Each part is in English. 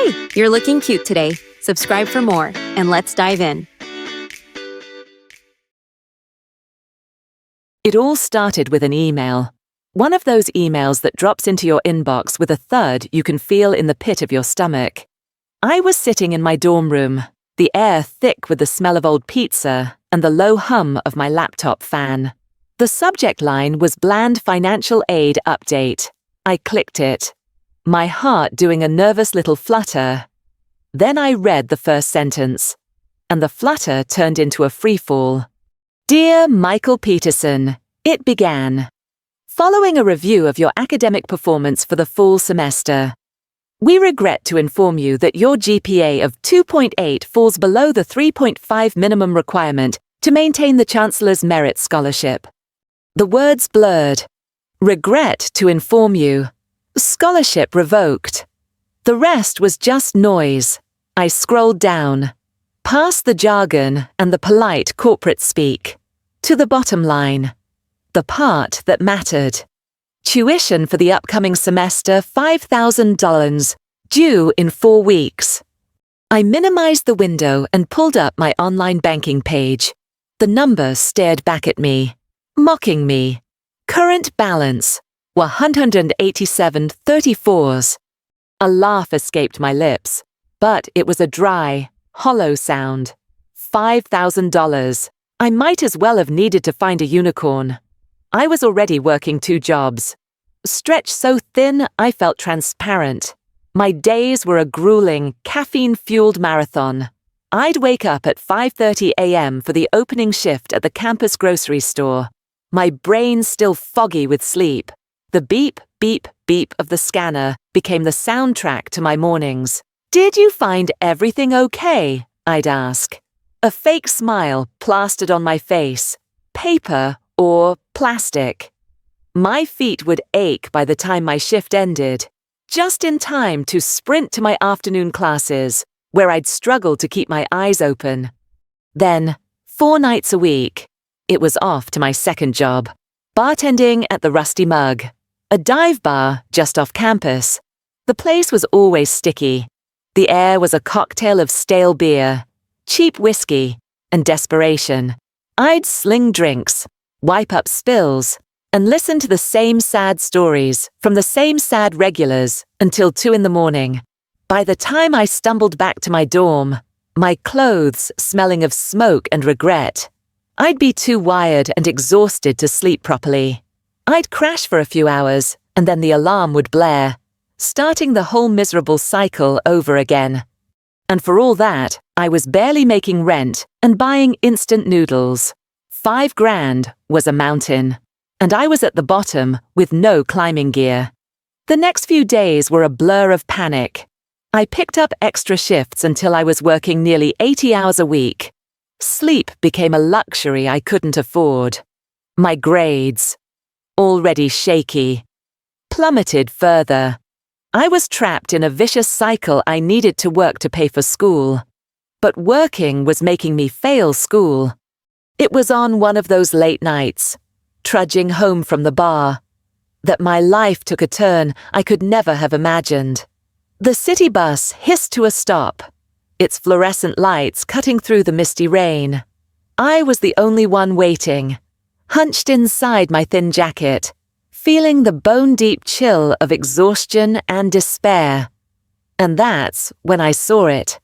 Hey, you're looking cute today. Subscribe for more, and let's dive in. It all started with an email. One of those emails that drops into your inbox with a thud you can feel in the pit of your stomach. I was sitting in my dorm room, the air thick with the smell of old pizza and the low hum of my laptop fan. The subject line was Bland Financial Aid Update. I clicked it, my heart doing a nervous little flutter. Then I read the first sentence, and the flutter turned into a freefall. Dear Michael Peterson, it began. Following a review of your academic performance for the fall semester, we regret to inform you that your GPA of 2.8 falls below the 3.5 minimum requirement to maintain the Chancellor's Merit Scholarship. The words blurred. Regret to inform you. Scholarship revoked. The rest was just noise. I scrolled down, past the jargon and the polite corporate speak, to the bottom line, the part that mattered. Tuition for the upcoming semester $5,000, due in 4 weeks. I minimized the window and pulled up my online banking page. The number stared back at me, mocking me. Current balance, 187.34. A laugh escaped my lips, but it was a dry, hollow sound. $5,000. I might as well have needed to find a unicorn. I was already working 2 jobs. Stretched so thin I felt transparent. My days were a grueling, caffeine-fueled marathon. I'd wake up at 5:30 a.m. for the opening shift at the campus grocery store, my brain still foggy with sleep. The beep, beep, beep of the scanner became the soundtrack to my mornings. Did you find everything okay? I'd ask. A fake smile plastered on my face. Paper or plastic. My feet would ache by the time my shift ended, just in time to sprint to my afternoon classes, where I'd struggle to keep my eyes open. Then, 4 nights a week, it was off to my second job, bartending at the Rusty Mug, a dive bar just off campus. The place was always sticky. The air was a cocktail of stale beer, cheap whiskey, and desperation. I'd sling drinks, wipe up spills, and listen to the same sad stories from the same sad regulars until 2 in the morning. By the time I stumbled back to my dorm, my clothes smelling of smoke and regret, I'd be too wired and exhausted to sleep properly. I'd crash for a few hours, and then the alarm would blare, starting the whole miserable cycle over again. And for all that, I was barely making rent and buying instant noodles. $5,000 was a mountain, and I was at the bottom with no climbing gear. The next few days were a blur of panic. I picked up extra shifts until I was working nearly 80 hours a week. Sleep became a luxury I couldn't afford. My grades, already shaky, plummeted further. I was trapped in a vicious cycle. I needed to work to pay for school, but working was making me fail school. It was on one of those late nights, trudging home from the bar, that my life took a turn I could never have imagined. The city bus hissed to a stop, its fluorescent lights cutting through the misty rain. I was the only one waiting, hunched inside my thin jacket, feeling the bone-deep chill of exhaustion and despair. And that's when I saw it.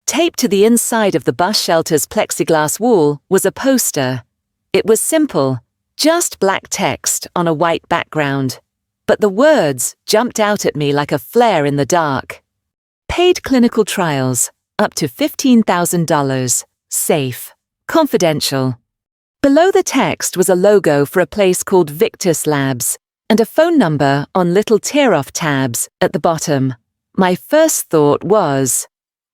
Taped to the inside of the bus shelter's plexiglass wall was a poster. It was simple, just black text on a white background. But the words jumped out at me like a flare in the dark. Paid clinical trials, up to $15,000, safe, confidential. Below the text was a logo for a place called Victus Labs and a phone number on little tear-off tabs at the bottom. My first thought was,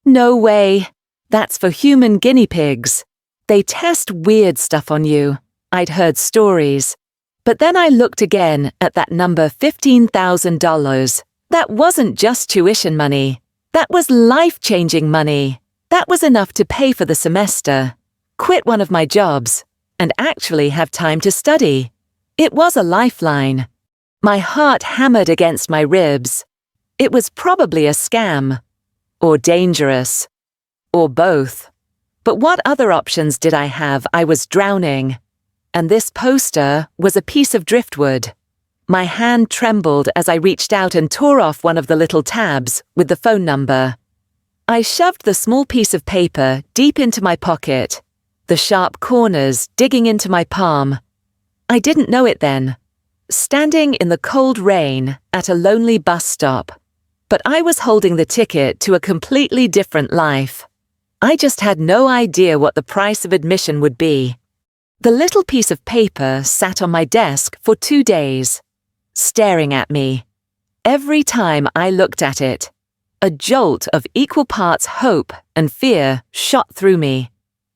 no way, that's for human guinea pigs. They test weird stuff on you. I'd heard stories. But then I looked again at that number, $15,000. That wasn't just tuition money. That was life-changing money. That was enough to pay for the semester, quit one of my jobs, and actually have time to study. It was a lifeline. My heart hammered against my ribs. It was probably a scam. or dangerous, or both. But what other options did I have? I was drowning. And this poster was a piece of driftwood. My hand trembled as I reached out and tore off one of the little tabs with the phone number. I shoved the small piece of paper deep into my pocket, the sharp corners digging into my palm. I didn't know it then. Standing in the cold rain at a lonely bus stop. But I was holding the ticket to a completely different life. I just had no idea what the price of admission would be. The little piece of paper sat on my desk for 2 days, staring at me. Every time I looked at it, a jolt of equal parts hope and fear shot through me.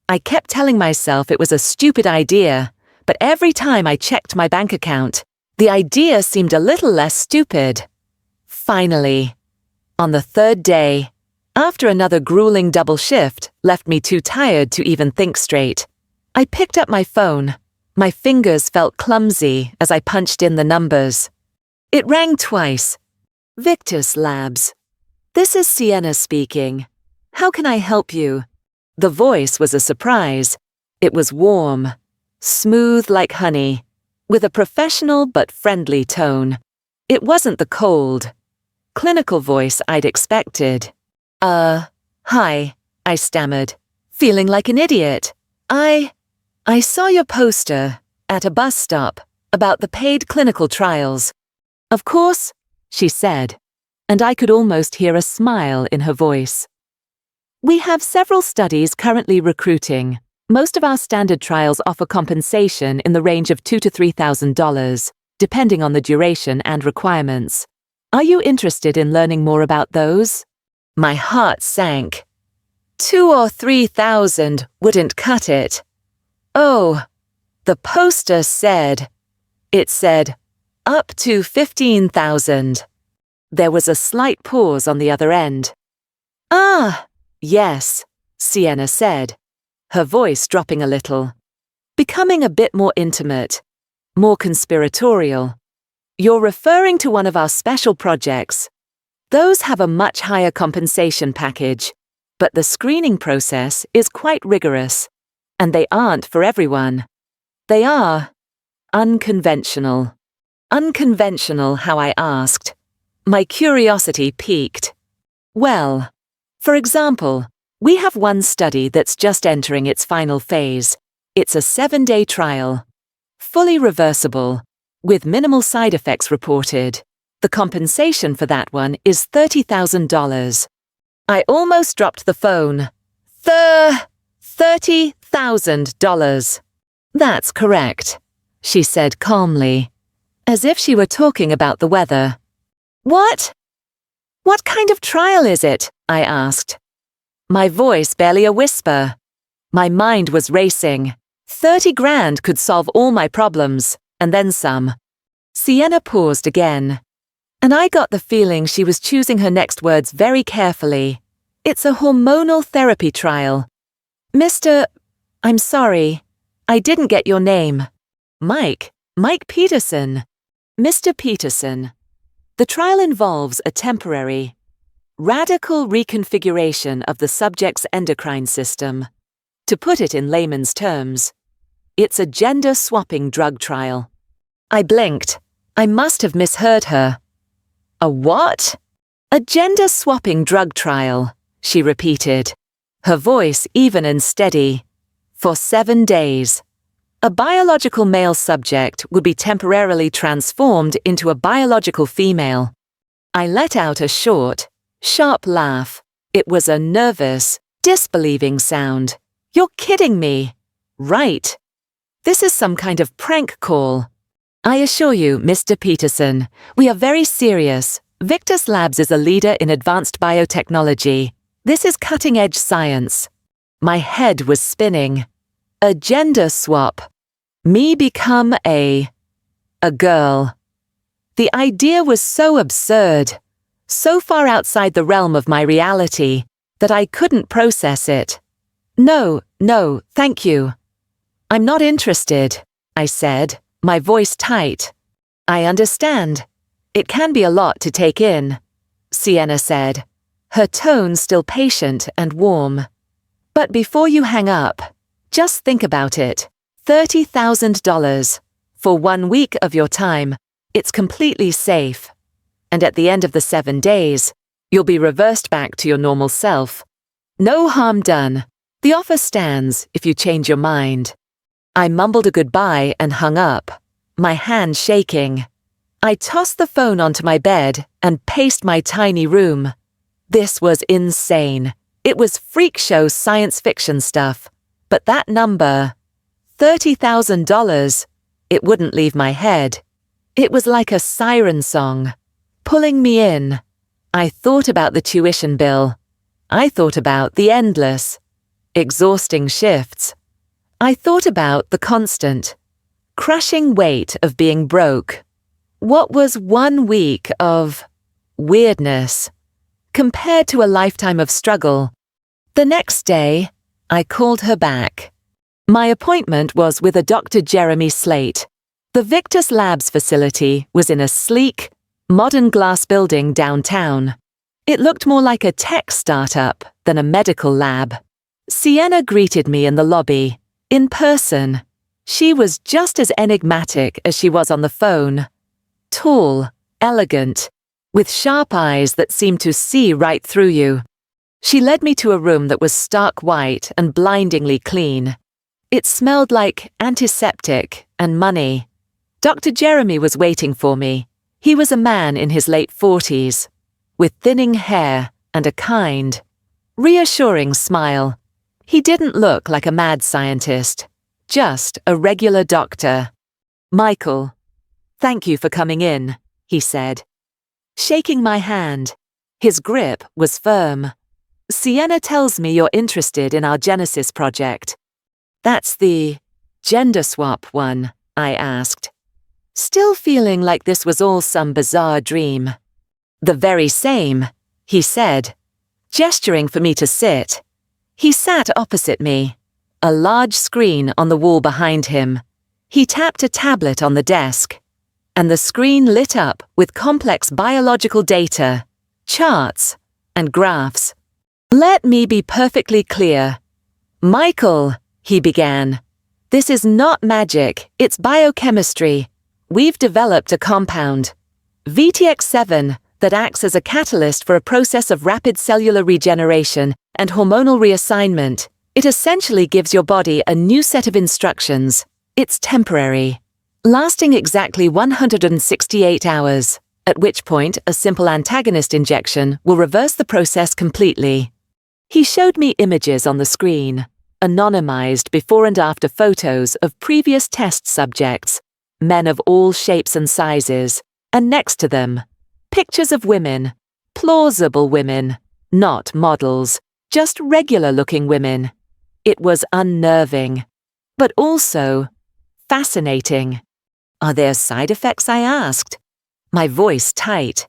I kept telling myself it was a stupid idea, but every time I checked my bank account, the idea seemed a little less stupid. Finally, on the 3rd day, after another grueling double shift left me too tired to even think straight, I picked up my phone. My fingers felt clumsy as I punched in the numbers. It rang twice. Victus Labs. This is Sienna speaking. How can I help you? The voice was a surprise. It was warm, smooth like honey, with a professional but friendly tone. It wasn't the cold, clinical voice I'd expected. Hi, I stammered, feeling like an idiot. I saw your poster at a bus stop about the paid clinical trials. Of course, she said, and I could almost hear a smile in her voice. We have several studies currently recruiting. Most of our standard trials offer compensation in the range of $2,000 to $3,000, depending on the duration and requirements. Are you interested in learning more about those? My heart sank. 2,000 or 3,000 wouldn't cut it. Oh, the poster said. It said, up to 15,000. There was a slight pause on the other end. Ah, yes, Sienna said, her voice dropping a little, becoming a bit more intimate, more conspiratorial. You're referring to one of our special projects. Those have a much higher compensation package, but the screening process is quite rigorous, and they aren't for everyone. They are unconventional. Unconventional, how I asked. My curiosity piqued. Well, for example, we have one study that's just entering its final phase. It's a 7-day trial, fully reversible, with minimal side effects reported. The compensation for that one is $30,000. I almost dropped the phone. $30,000. That's correct, she said calmly, as if she were talking about the weather. What? What kind of trial is it? I asked. My voice barely a whisper. My mind was racing. 30 grand could solve all my problems, and then some. Sienna paused again, and I got the feeling she was choosing her next words very carefully. It's a hormonal therapy trial. I'm sorry, I didn't get your name. Mike Peterson. Mr. Peterson. The trial involves a temporary, radical reconfiguration of the subject's endocrine system. To put it in layman's terms, it's a gender-swapping drug trial. I blinked. I must have misheard her. A what? A gender-swapping drug trial, she repeated, her voice even and steady. For 7 days. A biological male subject would be temporarily transformed into a biological female. I let out a short, sharp laugh. It was a nervous, disbelieving sound. You're kidding me. Right. This is some kind of prank call. I assure you, Mr. Peterson, we are very serious. Victus Labs is a leader in advanced biotechnology. This is cutting-edge science. My head was spinning. A gender swap. Me become a girl. The idea was so absurd, so far outside the realm of my reality, that I couldn't process it. No, thank you. I'm not interested, I said, my voice tight. I understand. It can be a lot to take in, Sienna said, her tone still patient and warm. But before you hang up, just think about it. $30,000 for 1 week of your time. It's completely safe. And at the end of the 7 days, you'll be reversed back to your normal self. No harm done. The offer stands if you change your mind. I mumbled a goodbye and hung up, my hand shaking. I tossed the phone onto my bed and paced my tiny room. This was insane. It was freak show science fiction stuff. But that number, $30,000, it wouldn't leave my head. It was like a siren song, pulling me in. I thought about the tuition bill. I thought about the endless, exhausting shifts. I thought about the constant, crushing weight of being broke. What was 1 week of weirdness compared to a lifetime of struggle? The next day, I called her back. My appointment was with a Dr. Jeremy Slate. The Victus Labs facility was in a sleek, modern glass building downtown. It looked more like a tech startup than a medical lab. Sienna greeted me in the lobby, in person. She was just as enigmatic as she was on the phone. Tall, elegant, with sharp eyes that seemed to see right through you. She led me to a room that was stark white and blindingly clean. It smelled like antiseptic and money. Dr. Jeremy was waiting for me. He was a man in his late 40s, with thinning hair and a kind, reassuring smile. He didn't look like a mad scientist, just a regular doctor. "Michael, thank you for coming in," he said, shaking my hand. His grip was firm. "Sienna tells me you're interested in our Genesis project." "That's the gender swap one?" I asked, still feeling like this was all some bizarre dream. "The very same," he said, gesturing for me to sit. He sat opposite me, a large screen on the wall behind him. He tapped a tablet on the desk, and the screen lit up with complex biological data, charts, and graphs. "Let me be perfectly clear. Michael," he began, "this is not magic, it's biochemistry. We've developed a compound, VTX7, that acts as a catalyst for a process of rapid cellular regeneration and hormonal reassignment. It essentially gives your body a new set of instructions. It's temporary, lasting exactly 168 hours, at which point a simple antagonist injection will reverse the process completely." He showed me images on the screen, anonymized before and after photos of previous test subjects, men of all shapes and sizes, and next to them, pictures of women, plausible women, not models, just regular-looking women. It was unnerving, but also fascinating. "Are there side effects?" I asked, my voice tight.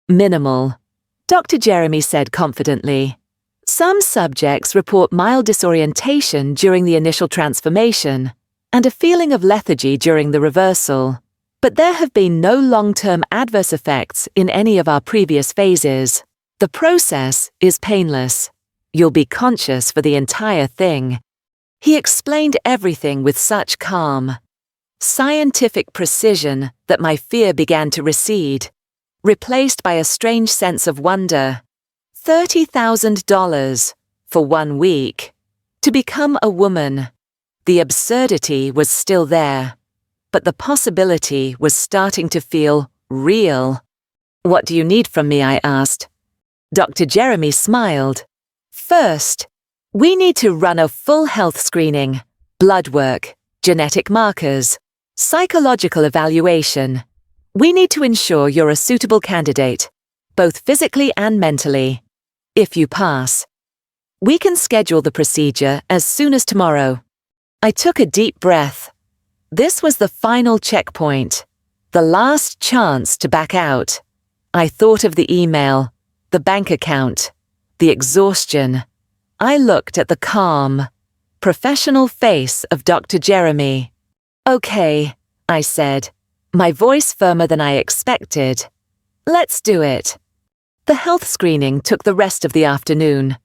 "Minimal," Dr. Jeremy said confidently. "Some subjects report mild disorientation during the initial transformation and a feeling of lethargy during the reversal. But there have been no long-term adverse effects in any of our previous phases. The process is painless. You'll be conscious for the entire thing." He explained everything with such calm, scientific precision that my fear began to recede, replaced by a strange sense of wonder. $30,000 for 1 week. To become a woman. The absurdity was still there, but the possibility was starting to feel real. "What do you need from me?" I asked. Dr. Jeremy smiled. "First, we need to run a full health screening, blood work, genetic markers, psychological evaluation. We need to ensure you're a suitable candidate, both physically and mentally. If you pass, we can schedule the procedure as soon as tomorrow." I took a deep breath. This was the final checkpoint, the last chance to back out. I thought of the email, the bank account, the exhaustion. I looked at the calm, professional face of Dr. Jeremy. "Okay," I said, my voice firmer than I expected. "Let's do it." The health screening took the rest of the afternoon.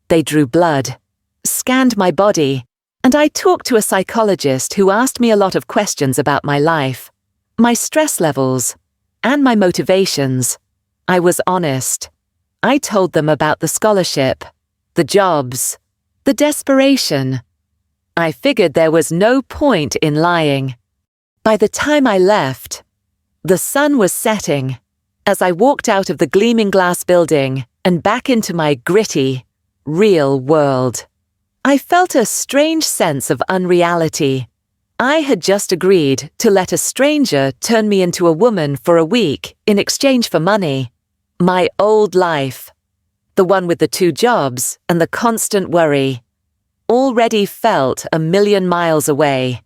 They drew blood, scanned my body, and I talked to a psychologist who asked me a lot of questions about my life, my stress levels, and my motivations. I was honest. I told them about the scholarship, the jobs, the desperation. I figured there was no point in lying. By the time I left, the sun was setting as I walked out of the gleaming glass building and back into my gritty, real world. I felt a strange sense of unreality. I had just agreed to let a stranger turn me into a woman for a week in exchange for money. My old life, the one with the 2 jobs and the constant worry, already felt a million miles away.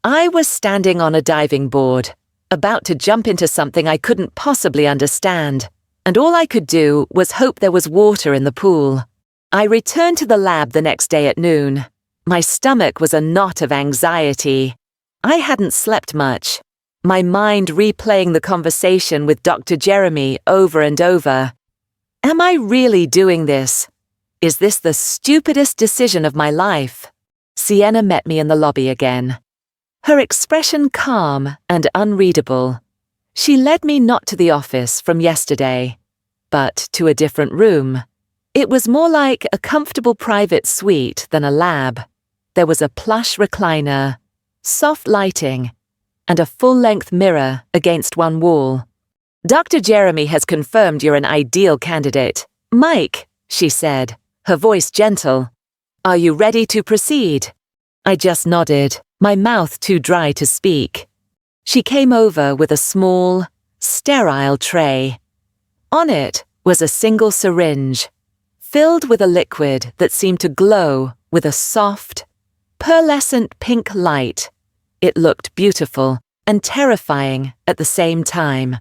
I was standing on a diving board, about to jump into something I couldn't possibly understand, and all I could do was hope there was water in the pool. I returned to the lab the next day at noon. My stomach was a knot of anxiety. I hadn't slept much, my mind replaying the conversation with Dr. Jeremy over and over. Am I really doing this? Is this the stupidest decision of my life? Sienna met me in the lobby again. Her expression calm and unreadable. She led me not to the office from yesterday, but to a different room. It was more like a comfortable private suite than a lab. There was a plush recliner, soft lighting, and a full-length mirror against one wall. Dr. Jeremy has confirmed you're an ideal candidate. Mike, she said, her voice gentle. Are you ready to proceed? I just nodded, my mouth too dry to speak. She came over with a small, sterile tray. On it was a single syringe, filled with a liquid that seemed to glow with a soft, pearlescent pink light. It looked beautiful and terrifying at the same time.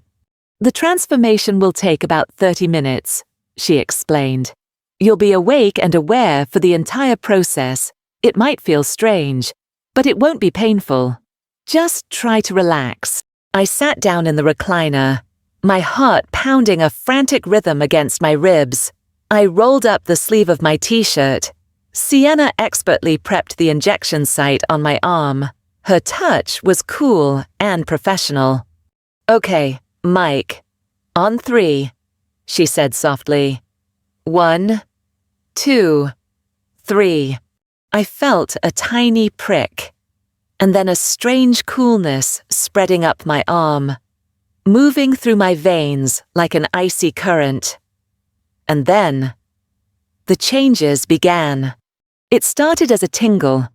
The transformation will take about 30 minutes, she explained. You'll be awake and aware for the entire process. It might feel strange, but it won't be painful. Just try to relax. I sat down in the recliner, my heart pounding a frantic rhythm against my ribs. I rolled up the sleeve of my t-shirt. Sienna expertly prepped the injection site on my arm. Her touch was cool and professional. Okay, Mike. On 3, she said softly. 1, 2, 3. I felt a tiny prick, and then a strange coolness spreading up my arm, moving through my veins like an icy current. And then, the changes began. It started as a tingle,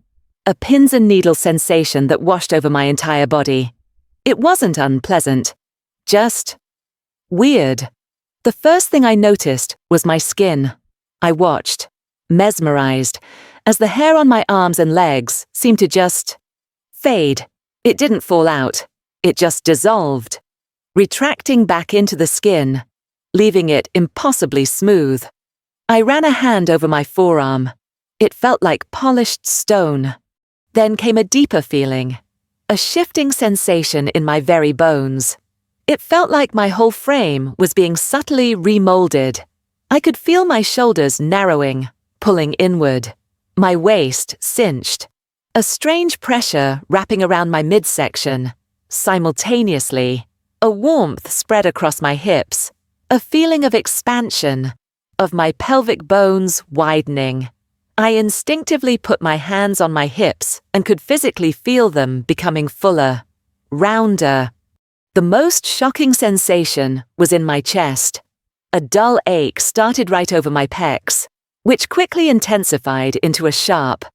a pins and needles sensation that washed over my entire body. It wasn't unpleasant, just weird. The first thing I noticed was my skin. I watched, mesmerized, as the hair on my arms and legs seemed to just fade. It didn't fall out. It just dissolved, retracting back into the skin, leaving it impossibly smooth. I ran a hand over my forearm. It felt like polished stone. Then came a deeper feeling, a shifting sensation in my very bones. It felt like my whole frame was being subtly remolded. I could feel my shoulders narrowing, pulling inward, my waist cinched, a strange pressure wrapping around my midsection. Simultaneously, a warmth spread across my hips, a feeling of expansion, of my pelvic bones widening. I instinctively put my hands on my hips and could physically feel them becoming fuller, rounder. The most shocking sensation was in my chest. A dull ache started right over my pecs, which quickly intensified into a sharp,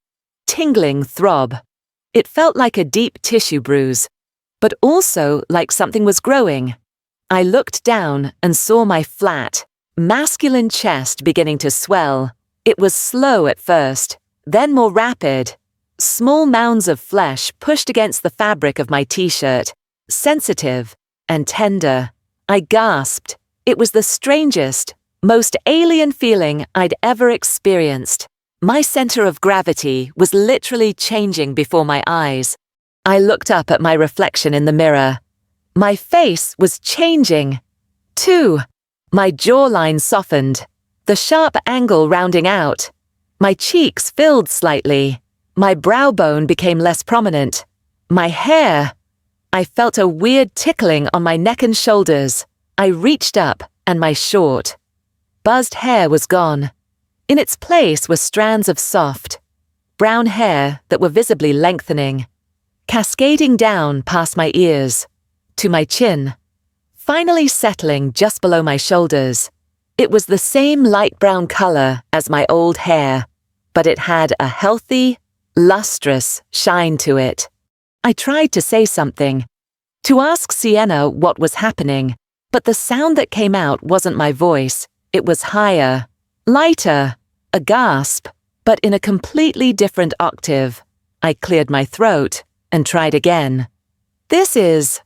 tingling throb. It felt like a deep tissue bruise, but also like something was growing. I looked down and saw my flat, masculine chest beginning to swell. It was slow at first, then more rapid. Small mounds of flesh pushed against the fabric of my t-shirt, sensitive and tender. I gasped. It was the strangest, most alien feeling I'd ever experienced. My center of gravity was literally changing before my eyes. I looked up at my reflection in the mirror. My face was changing, too. My jawline softened, the sharp angle rounding out. My cheeks filled slightly. My brow bone became less prominent. My hair. I felt a weird tickling on my neck and shoulders. I reached up, and my short, buzzed hair was gone. In its place were strands of soft, brown hair that were visibly lengthening, cascading down past my ears, to my chin, finally settling just below my shoulders. It was the same light brown color as my old hair, but it had a healthy, lustrous shine to it. I tried to say something, to ask Sienna what was happening, but the sound that came out wasn't my voice. It was higher, lighter, a gasp, but in a completely different octave. I cleared my throat and tried again. This is...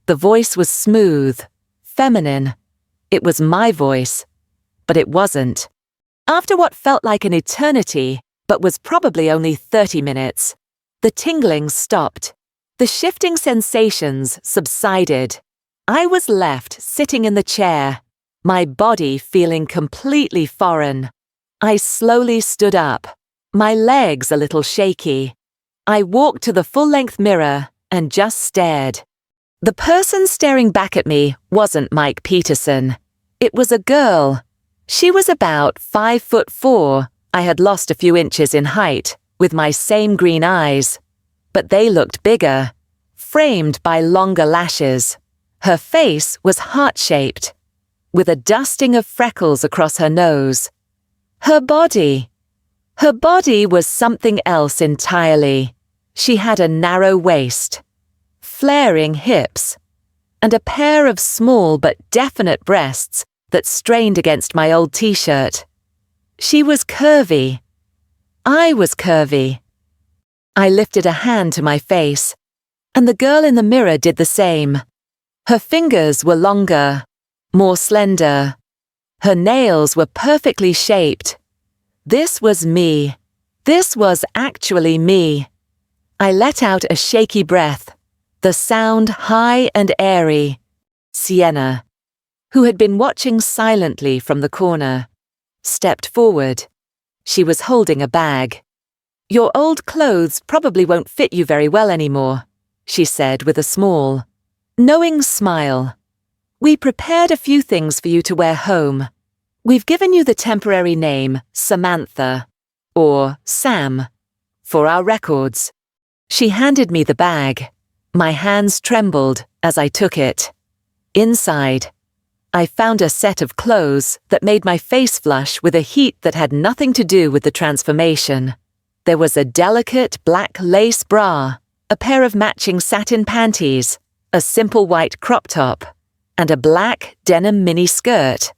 The voice was smooth, feminine. It was my voice, but it wasn't. After what felt like an eternity, but was probably only 30 minutes, the tingling stopped. The shifting sensations subsided. I was left sitting in the chair, my body feeling completely foreign. I slowly stood up, my legs a little shaky. I walked to the full-length mirror and just stared. The person staring back at me wasn't Mike Peterson. It was a girl. She was about 5'4". I had lost a few inches in height, with my same green eyes. But they looked bigger, framed by longer lashes. Her face was heart-shaped, with a dusting of freckles across her nose. Her body was something else entirely. She had a narrow waist, flaring hips, and a pair of small but definite breasts that strained against my old t-shirt. She was curvy. I was curvy. I lifted a hand to my face, and the girl in the mirror did the same. Her fingers were longer, more slender. Her nails were perfectly shaped. This was me. This was actually me. I let out a shaky breath, the sound high and airy. Sienna, who had been watching silently from the corner, stepped forward. She was holding a bag. "Your old clothes probably won't fit you very well anymore," she said with a small, knowing smile. "We prepared a few things for you to wear home. We've given you the temporary name Samantha, or Sam, for our records." She handed me the bag. My hands trembled as I took it. Inside, I found a set of clothes that made my face flush with a heat that had nothing to do with the transformation. There was a delicate black lace bra, a pair of matching satin panties, a simple white crop top, and a black denim mini skirt.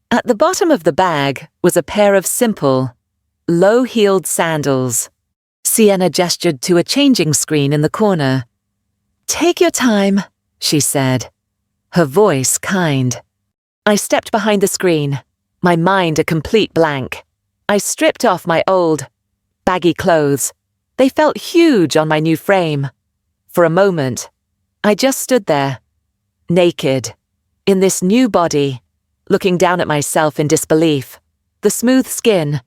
At the bottom of the bag was a pair of simple, low-heeled sandals. Sienna gestured to a changing screen in the corner. "Take your time," she said, her voice kind. I stepped behind the screen, my mind a complete blank. I stripped off my old, baggy clothes. They felt huge on my new frame. For a moment, I just stood there, naked, in this new body, looking down at myself in disbelief. The smooth skin,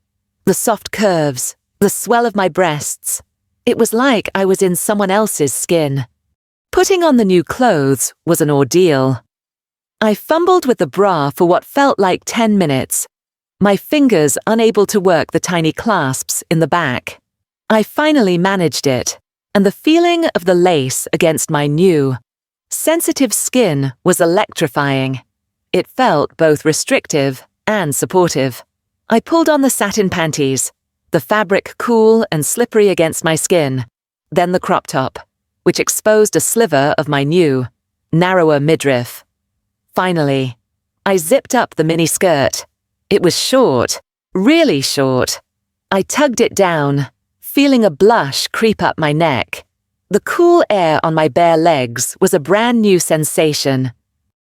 the soft curves, the swell of my breasts. It was like I was in someone else's skin. Putting on the new clothes was an ordeal. I fumbled with the bra for what felt like 10 minutes, my fingers unable to work the tiny clasps in the back. I finally managed it, and the feeling of the lace against my new, sensitive skin was electrifying. It felt both restrictive and supportive. I pulled on the satin panties, the fabric cool and slippery against my skin, then the crop top, which exposed a sliver of my new, narrower midriff. Finally, I zipped up the mini skirt. It was short, really short. I tugged it down, feeling a blush creep up my neck. The cool air on my bare legs was a brand new sensation.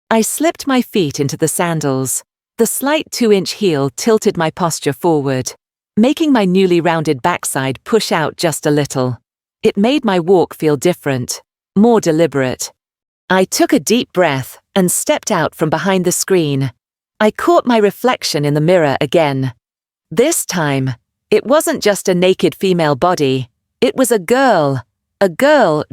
I slipped my feet into the sandals. The slight 2-inch heel tilted my posture forward, making my newly rounded backside push out just a little. It made my walk feel different, more deliberate. I took a deep breath and stepped out from behind the screen, I caught my reflection in the mirror again. This time, it wasn't just a naked female body. It was a girl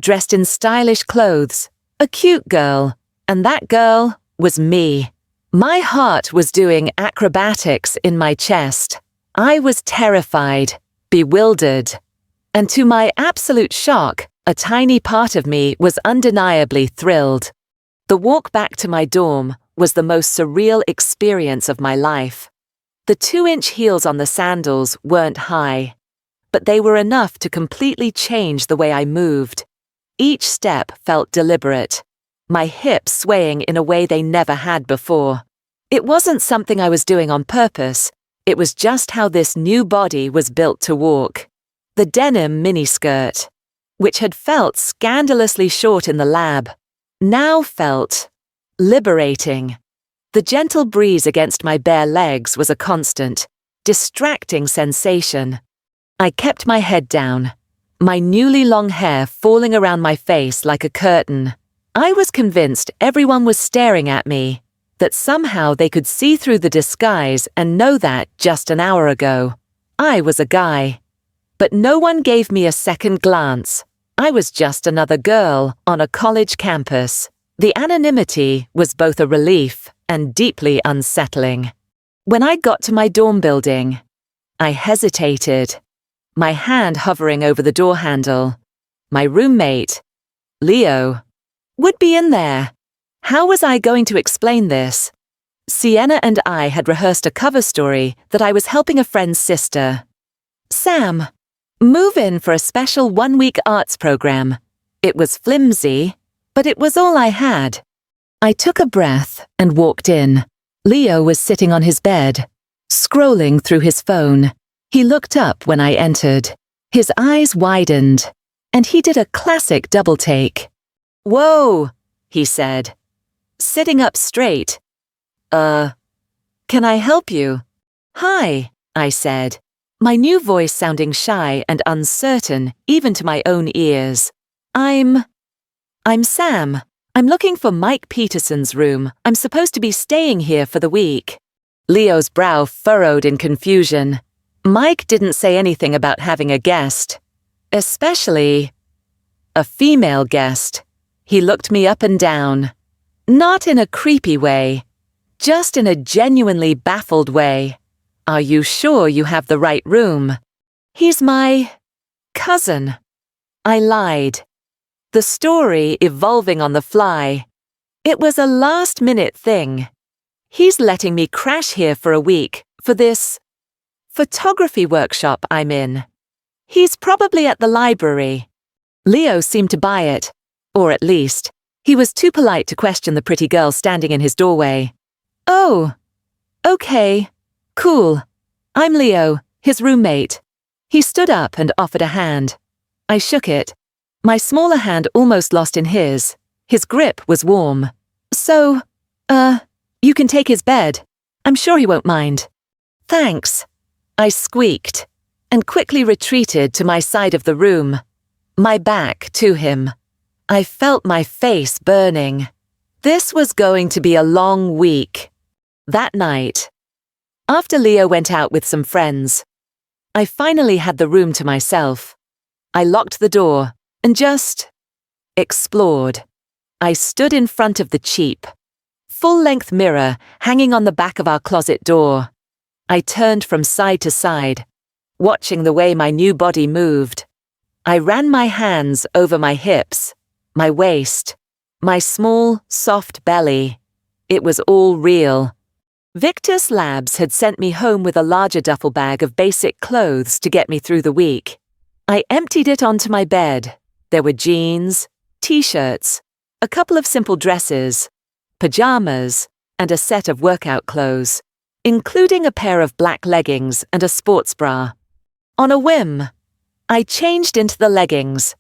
dressed in stylish clothes, a cute girl, and that girl was me. My heart was doing acrobatics in my chest. I was terrified, bewildered, and to my absolute shock, a tiny part of me was undeniably thrilled. The walk back to my dorm was the most surreal experience of my life. The 2-inch heels on the sandals weren't high, but they were enough to completely change the way I moved. Each step felt deliberate, my hips swaying in a way they never had before. It wasn't something I was doing on purpose, it was just how this new body was built to walk. The denim miniskirt, which had felt scandalously short in the lab, now felt liberating. The gentle breeze against my bare legs was a constant, distracting sensation. I kept my head down, my newly long hair falling around my face like a curtain. I was convinced everyone was staring at me, that somehow they could see through the disguise and know that just an hour ago, I was a guy. But no one gave me a second glance. I was just another girl on a college campus. The anonymity was both a relief and deeply unsettling. When I got to my dorm building, I hesitated, my hand hovering over the door handle. My roommate, Leo, would be in there. How was I going to explain this? Sienna and I had rehearsed a cover story that I was helping a friend's sister, Sam, move in for a special 1-week arts program. It was flimsy, but it was all I had. I took a breath and walked in. Leo was sitting on his bed, scrolling through his phone. He looked up when I entered. His eyes widened, and he did a classic double take. "Whoa," he said, sitting up straight. Can I help you?" "Hi," I said, my new voice sounding shy and uncertain even to my own ears. I'm Sam. I'm looking for Mike Peterson's room. I'm supposed to be staying here for the week." Leo's brow furrowed in confusion. Mike didn't say anything about having a guest, especially a female guest. He looked me up and down, not in a creepy way, just in a genuinely baffled way. "Are you sure you have the right room?" "He's my cousin." I lied, the story evolving on the fly. It was a last-minute thing. He's letting me crash here for a week for this photography workshop I'm in. He's probably at the library. Leo seemed to buy it, or at least, he was too polite to question the pretty girl standing in his doorway. "Oh, okay. Cool. I'm Leo, his roommate." He stood up and offered a hand. I shook it. My smaller hand almost lost in his. His grip was warm. "So, you can take his bed. I'm sure he won't mind." "Thanks," I squeaked, and quickly retreated to my side of the room, my back to him. I felt my face burning. This was going to be a long week. That night, after Leo went out with some friends, I finally had the room to myself. I locked the door and just explored. I stood in front of the cheap, full-length mirror hanging on the back of our closet door. I turned from side to side, watching the way my new body moved. I ran my hands over my hips, my waist, my small, soft belly. It was all real. Victus Labs had sent me home with a larger duffel bag of basic clothes to get me through the week. I emptied it onto my bed. There were jeans, t-shirts, a couple of simple dresses, pajamas, and a set of workout clothes, including a pair of black leggings and a sports bra. On a whim, I changed into the leggings.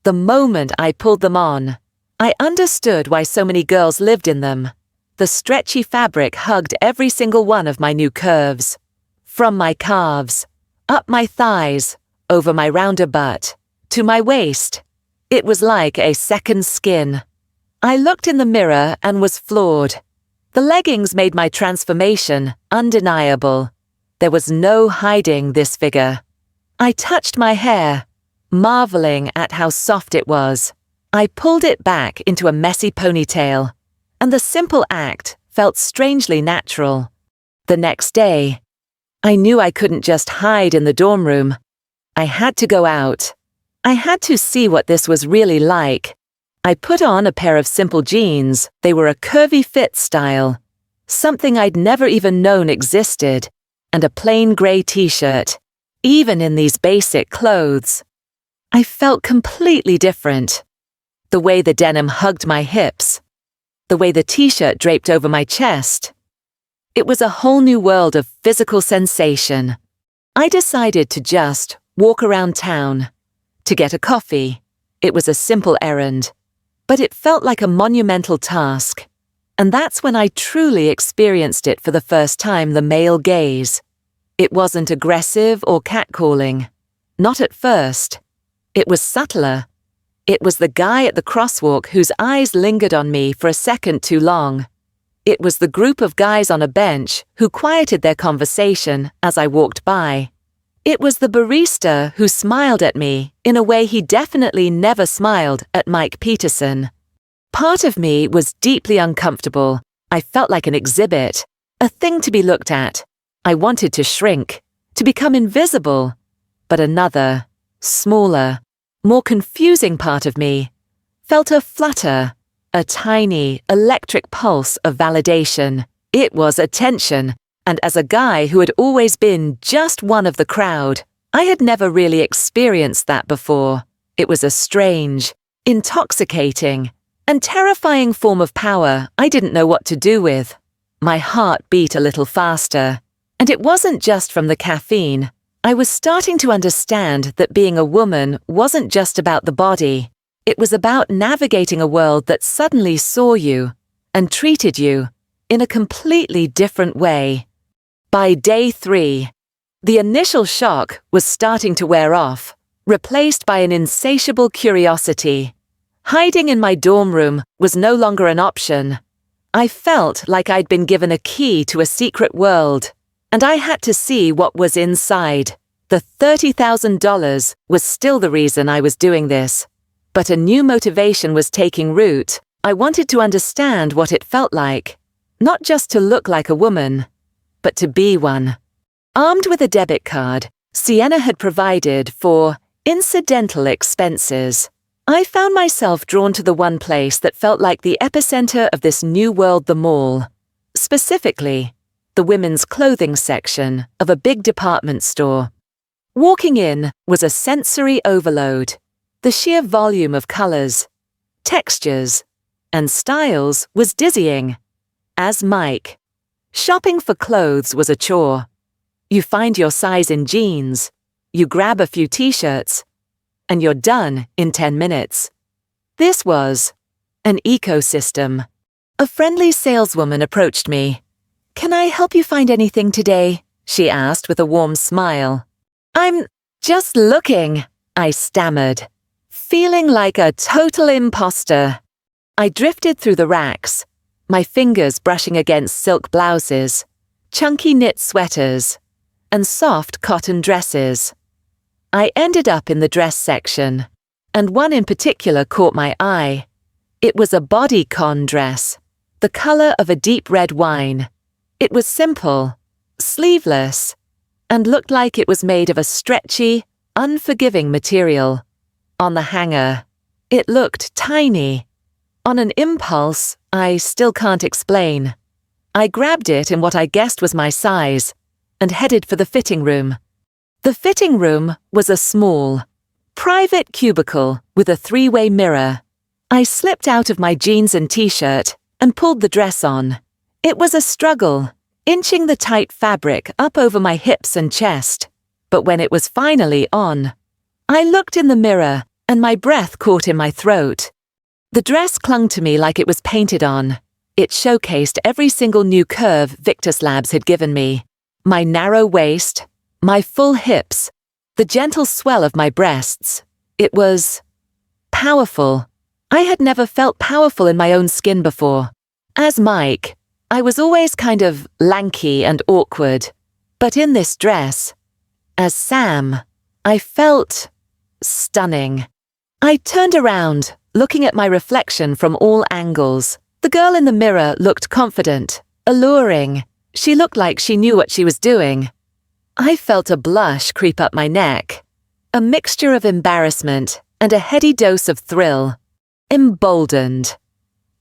The moment I pulled them on, I understood why so many girls lived in them. The stretchy fabric hugged every single one of my new curves. From my calves, up my thighs, over my rounder butt, to my waist. It was like a second skin. I looked in the mirror and was floored. The leggings made my transformation undeniable. There was no hiding this figure. I touched my hair, marveling at how soft it was. I pulled it back into a messy ponytail, and the simple act felt strangely natural. The next day, I knew I couldn't just hide in the dorm room. I had to go out. I had to see what this was really like. I put on a pair of simple jeans. They were a curvy fit style, something I'd never even known existed, and a plain grey t-shirt. Even in these basic clothes, I felt completely different. The way the denim hugged my hips, the way the t-shirt draped over my chest. It was a whole new world of physical sensation. I decided to just walk around town, to get a coffee. It was a simple errand, but it felt like a monumental task. And that's when I truly experienced it for the first time, the male gaze. It wasn't aggressive or catcalling. Not at first. It was subtler. It was the guy at the crosswalk whose eyes lingered on me for a second too long. It was the group of guys on a bench who quieted their conversation as I walked by. It was the barista who smiled at me in a way he definitely never smiled at Mike Peterson. Part of me was deeply uncomfortable. I felt like an exhibit, a thing to be looked at. I wanted to shrink, to become invisible. But another, smaller, more confusing part of me felt a flutter, a tiny, electric pulse of validation. It was attention. And as a guy who had always been just one of the crowd, I had never really experienced that before. It was a strange, intoxicating, and terrifying form of power I didn't know what to do with. My heart beat a little faster, and it wasn't just from the caffeine. I was starting to understand that being a woman wasn't just about the body. It was about navigating a world that suddenly saw you and treated you in a completely different way. By day 3, the initial shock was starting to wear off, replaced by an insatiable curiosity. Hiding in my dorm room was no longer an option. I felt like I'd been given a key to a secret world, and I had to see what was inside. The $30,000 was still the reason I was doing this, but a new motivation was taking root. I wanted to understand what it felt like, not just to look like a woman, but to be one. Armed with a debit card Sienna had provided for incidental expenses, I found myself drawn to the one place that felt like the epicenter of this new world, the mall. Specifically, the women's clothing section of a big department store. Walking in was a sensory overload. The sheer volume of colors, textures, and styles was dizzying. As Mike, shopping for clothes was a chore. You find your size in jeans, you grab a few t-shirts, and you're done in 10 minutes. This was an ecosystem. A friendly saleswoman approached me. "Can I help you find anything today?" she asked with a warm smile. "I'm just looking," I stammered, feeling like a total imposter. I drifted through the racks, my fingers brushing against silk blouses, chunky knit sweaters, and soft cotton dresses. I ended up in the dress section, and one in particular caught my eye. It was a bodycon dress, the color of a deep red wine. It was simple, sleeveless, and looked like it was made of a stretchy, unforgiving material. On the hanger, it looked tiny. On an impulse I still can't explain, I grabbed it in what I guessed was my size and headed for the fitting room. The fitting room was a small, private cubicle with a 3-way mirror. I slipped out of my jeans and t-shirt and pulled the dress on. It was a struggle, inching the tight fabric up over my hips and chest. But when it was finally on, I looked in the mirror and my breath caught in my throat. The dress clung to me like it was painted on. It showcased every single new curve Victus Labs had given me. My narrow waist, my full hips, the gentle swell of my breasts. It was powerful. I had never felt powerful in my own skin before. As Mike, I was always kind of lanky and awkward, but in this dress, as Sam, I felt stunning. I turned around, looking at my reflection from all angles. The girl in the mirror looked confident, alluring. She looked like she knew what she was doing. I felt a blush creep up my neck, a mixture of embarrassment and a heady dose of thrill. Emboldened.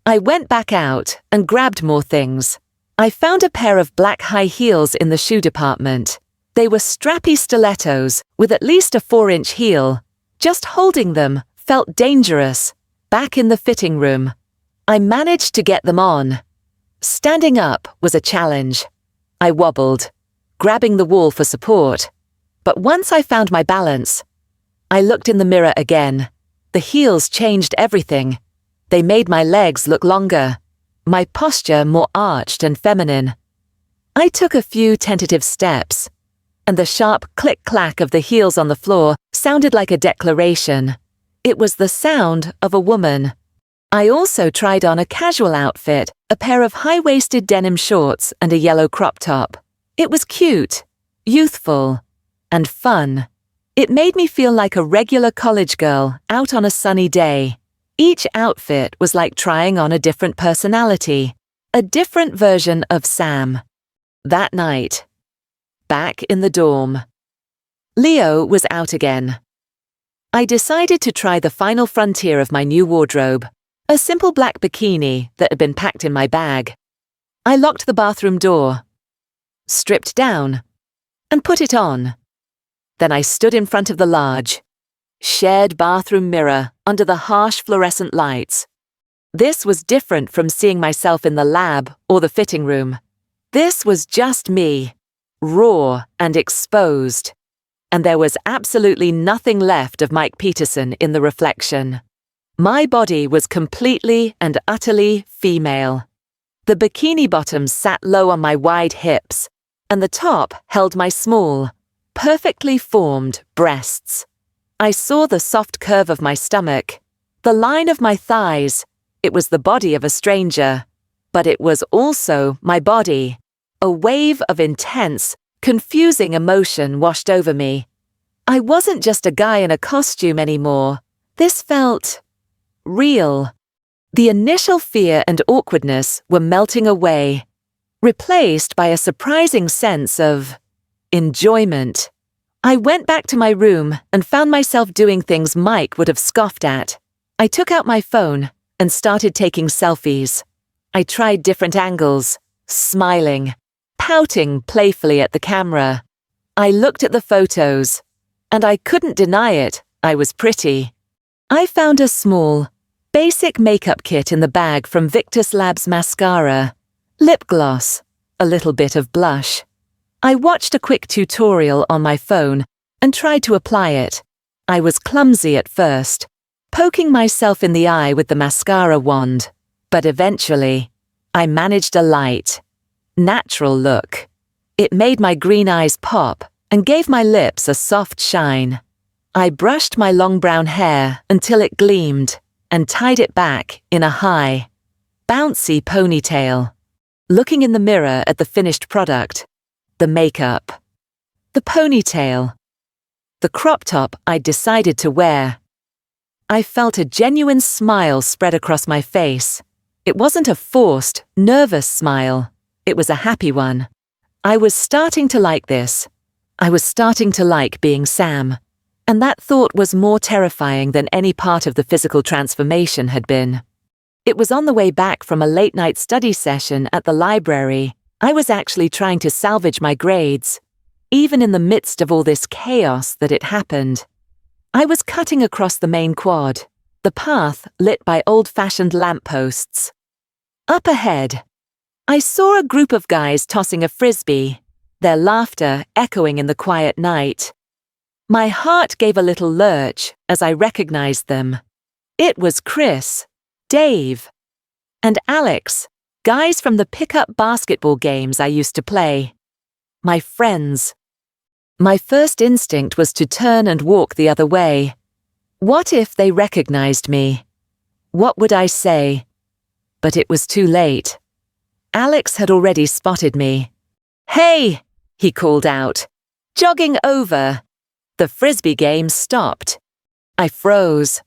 I went back out and grabbed more things. I found a pair of black high heels in the shoe department. They were strappy stilettos with at least a 4-inch heel. Just holding them felt dangerous. Back in the fitting room, I managed to get them on. Standing up was a challenge. I wobbled, grabbing the wall for support. But once I found my balance, I looked in the mirror again. The heels changed everything. They made my legs look longer, my posture more arched and feminine. I took a few tentative steps, and the sharp click-clack of the heels on the floor sounded like a declaration. It was the sound of a woman. I also tried on a casual outfit, a pair of high-waisted denim shorts and a yellow crop top. It was cute, youthful, and fun. It made me feel like a regular college girl out on a sunny day. Each outfit was like trying on a different personality, a different version of Sam. That night, back in the dorm, Leo was out again. I decided to try the final frontier of my new wardrobe, a simple black bikini that had been packed in my bag. I locked the bathroom door, stripped down, and put it on. Then I stood in front of the large, shared bathroom mirror under the harsh fluorescent lights. This was different from seeing myself in the lab or the fitting room. This was just me, raw and exposed. And there was absolutely nothing left of Mike Peterson in the reflection. My body was completely and utterly female. The bikini bottom sat low on my wide hips, and the top held my small, perfectly formed breasts. I saw the soft curve of my stomach, the line of my thighs. It was the body of a stranger, but it was also my body. A wave of intense, confusing emotion washed over me. I wasn't just a guy in a costume anymore. This felt real. The initial fear and awkwardness were melting away, replaced by a surprising sense of enjoyment. I went back to my room and found myself doing things Mike would have scoffed at. I took out my phone and started taking selfies. I tried different angles, smiling, pouting playfully at the camera. I looked at the photos, and I couldn't deny it. I was pretty. I found a small, basic makeup kit in the bag from Victus Labs mascara, lip gloss, a little bit of blush. I watched a quick tutorial on my phone and tried to apply it. I was clumsy at first, poking myself in the eye with the mascara wand, but eventually, I managed a light, natural look. It made my green eyes pop and gave my lips a soft shine. I brushed my long brown hair until it gleamed and tied it back in a high, bouncy ponytail. Looking in the mirror at the finished product, the makeup, the ponytail, the crop top I'd decided to wear, I felt a genuine smile spread across my face. It wasn't a forced, nervous smile. It was a happy one. I was starting to like this. I was starting to like being Sam. And that thought was more terrifying than any part of the physical transformation had been. It was on the way back from a late-night study session at the library. I was actually trying to salvage my grades, even in the midst of all this chaos that had happened. I was cutting across the main quad, the path lit by old-fashioned lampposts. Up ahead, I saw a group of guys tossing a frisbee, their laughter echoing in the quiet night. My heart gave a little lurch as I recognized them. It was Chris, Dave, and Alex, guys from the pickup basketball games I used to play. My friends. My first instinct was to turn and walk the other way. What if they recognized me? What would I say? But it was too late. Alex had already spotted me. "Hey!" he called out. "Jogging over." The frisbee game stopped. I froze,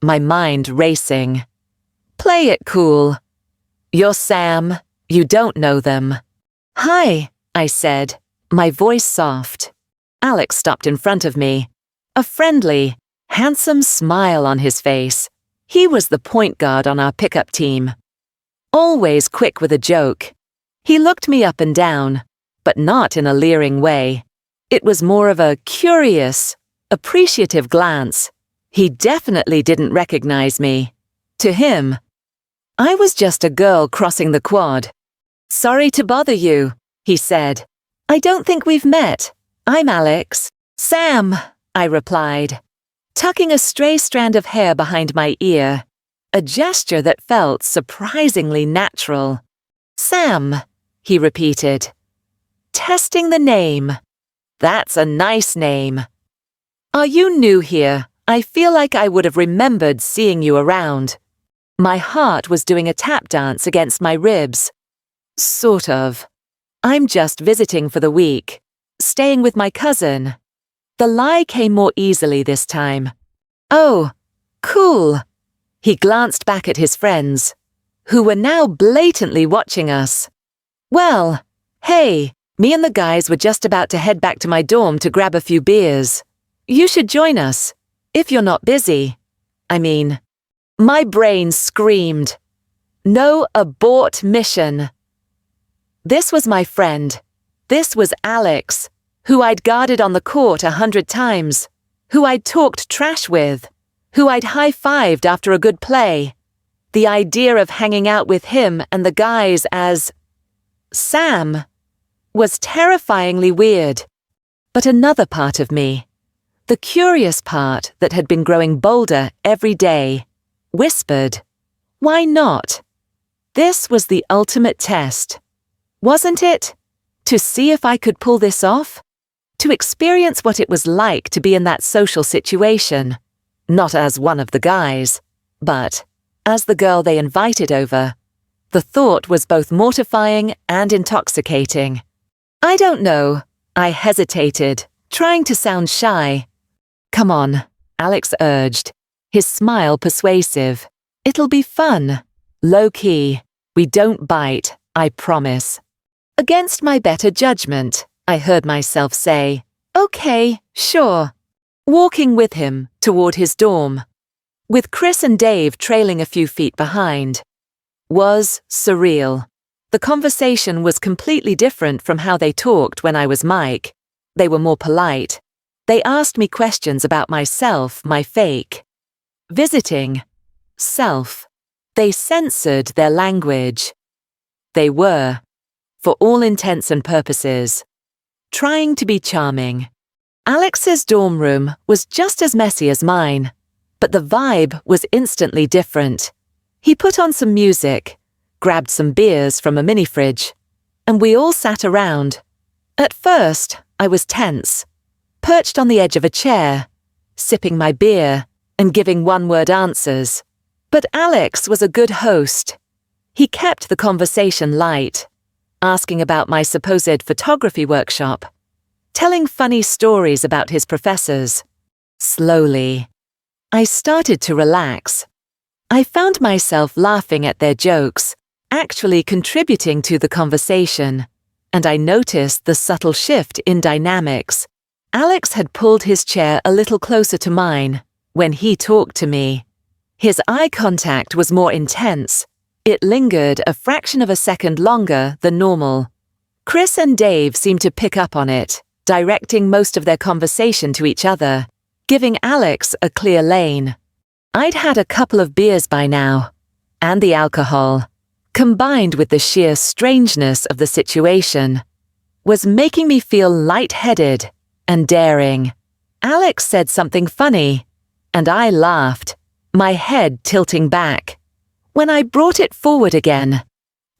my mind racing. "Play it cool. You're Sam. You don't know them." "Hi," I said, my voice soft. Alex stopped in front of me, a friendly, handsome smile on his face. He was the point guard on our pickup team. Always quick with a joke. He looked me up and down, but not in a leering way. It was more of a curious, appreciative glance. He definitely didn't recognize me. To him, I was just a girl crossing the quad. "Sorry to bother you," he said. "I don't think we've met. I'm Alex." "Sam," I replied, tucking a stray strand of hair behind my ear, a gesture that felt surprisingly natural. "Sam," he repeated. "Testing the name. That's a nice name. Are you new here? I feel like I would have remembered seeing you around." My heart was doing a tap dance against my ribs. Sort of. "I'm just visiting for the week, staying with my cousin." The lie came more easily this time. "Oh, cool." He glanced back at his friends, who were now blatantly watching us. "Well, hey, me and the guys were just about to head back to my dorm to grab a few beers. You should join us, if you're not busy. I mean..." My brain screamed. No, abort mission. This was my friend. This was Alex, who I'd guarded on the court 100 times, who I'd talked trash with, who I'd high-fived after a good play. The idea of hanging out with him and the guys as Sam was terrifyingly weird. But another part of me, the curious part that had been growing bolder every day, whispered, "Why not?" This was the ultimate test, wasn't it? To see if I could pull this off? To experience what it was like to be in that social situation, not as one of the guys, but as the girl they invited over. The thought was both mortifying and intoxicating. "I don't know," I hesitated, trying to sound shy. "Come on," Alex urged, his smile persuasive. "It'll be fun. Low-key. We don't bite, I promise." Against my better judgment, I heard myself say, "Okay, sure." Walking with him toward his dorm, with Chris and Dave trailing a few feet behind, was surreal. The conversation was completely different from how they talked when I was Mike. They were more polite. They asked me questions about myself, my fake. Visiting. Self. They censored their language. They were, for all intents and purposes, trying to be charming. Alex's dorm room was just as messy as mine, but the vibe was instantly different. He put on some music, grabbed some beers from a mini-fridge, and we all sat around. At first, I was tense, perched on the edge of a chair, sipping my beer and giving one-word answers. But Alex was a good host. He kept the conversation light, asking about my supposed photography workshop, telling funny stories about his professors. Slowly, I started to relax. I found myself laughing at their jokes, actually contributing to the conversation, and I noticed the subtle shift in dynamics. Alex had pulled his chair a little closer to mine when he talked to me. His eye contact was more intense. It lingered a fraction of a second longer than normal. Chris and Dave seemed to pick up on it, directing most of their conversation to each other, giving Alex a clear lane. I'd had a couple of beers by now, and the alcohol, combined with the sheer strangeness of the situation, was making me feel lightheaded and daring. Alex said something funny, and I laughed, my head tilting back. When I brought it forward again,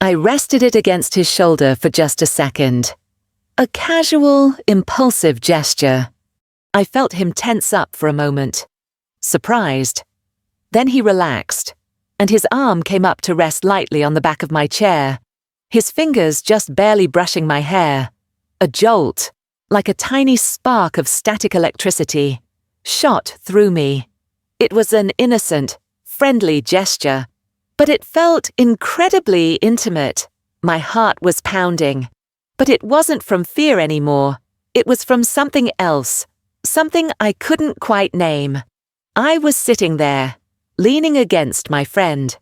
I rested it against his shoulder for just a second. A casual, impulsive gesture. I felt him tense up for a moment, surprised. Then he relaxed, and his arm came up to rest lightly on the back of my chair. his fingers just barely brushing my hair. A jolt, like a tiny spark of static electricity, shot through me. It was an innocent, friendly gesture, but it felt incredibly intimate. My heart was pounding, but it wasn't from fear anymore. It was from something else, something I couldn't quite name. I was sitting there, leaning against my friend,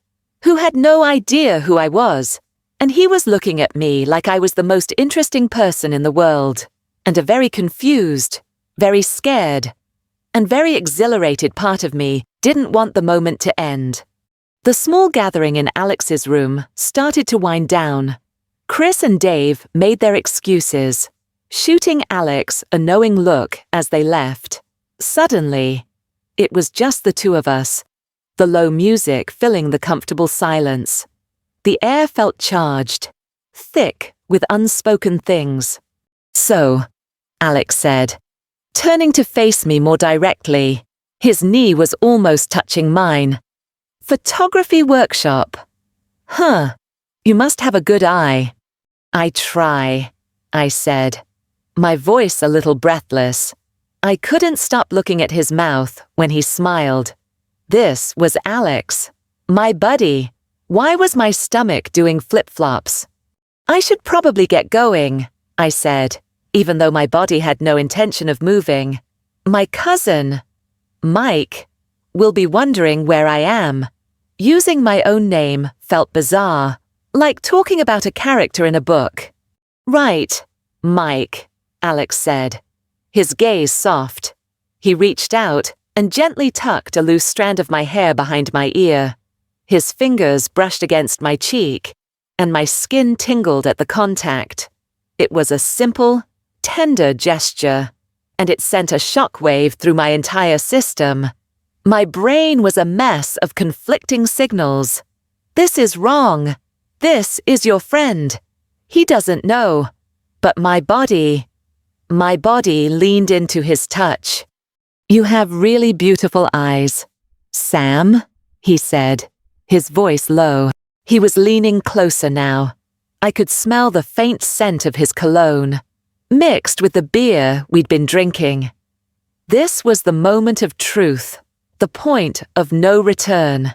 who had no idea who I was, and he was looking at me like I was the most interesting person in the world, and a very confused, very scared, and very exhilarated part of me didn't want the moment to end. The small gathering in Alex's room started to wind down. Chris and Dave made their excuses, shooting Alex a knowing look as they left. Suddenly, it was just the two of us, the low music filling the comfortable silence. The air felt charged, thick with unspoken things. "So," Alex said, turning to face me more directly. His knee was almost touching mine. "Photography workshop. Huh, you must have a good eye." "I try," I said, my voice a little breathless. I couldn't stop looking at his mouth when he smiled. This was Alex, my buddy. Why was my stomach doing flip-flops? "I should probably get going," I said, even though my body had no intention of moving. "My cousin, Mike, will be wondering where I am." Using my own name felt bizarre, like talking about a character in a book. "Right, Mike," Alex said, his gaze soft. He reached out and gently tucked a loose strand of my hair behind my ear. His fingers brushed against my cheek, and my skin tingled at the contact. It was a simple, tender gesture, and it sent a shockwave through my entire system. My brain was a mess of conflicting signals. This is wrong. This is your friend. He doesn't know. But my body leaned into his touch. "You have really beautiful eyes, Sam," he said, his voice low. He was leaning closer now. I could smell the faint scent of his cologne, mixed with the beer we'd been drinking. This was the moment of truth, the point of no return.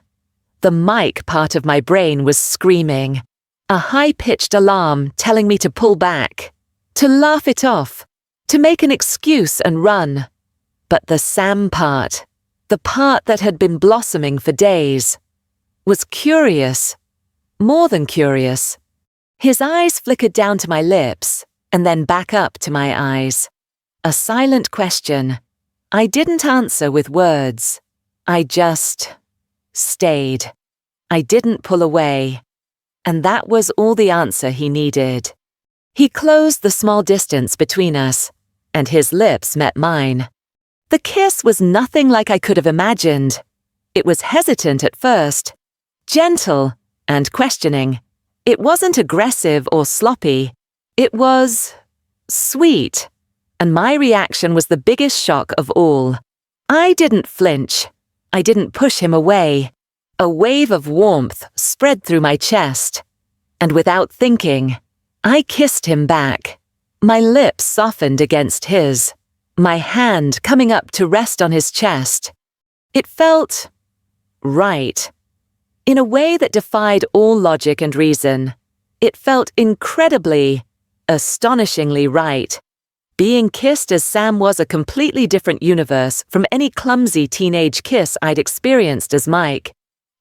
The Mike part of my brain was screaming, a high-pitched alarm telling me to pull back, to laugh it off, to make an excuse and run. But the Sam part, the part that had been blossoming for days, was curious, more than curious. His eyes flickered down to my lips and then back up to my eyes. A silent question. I didn't answer with words. I just stayed. I didn't pull away. And that was all the answer he needed. He closed the small distance between us, and his lips met mine. The kiss was nothing like I could have imagined. It was hesitant at first, gentle and questioning. It wasn't aggressive or sloppy. It was sweet, and my reaction was the biggest shock of all. I didn't flinch. I didn't push him away. A wave of warmth spread through my chest, and without thinking, I kissed him back. My lips softened against his, my hand coming up to rest on his chest. It felt right. In a way that defied all logic and reason, it felt incredibly, astonishingly right. Being kissed as Sam was a completely different universe from any clumsy teenage kiss I'd experienced as Mike.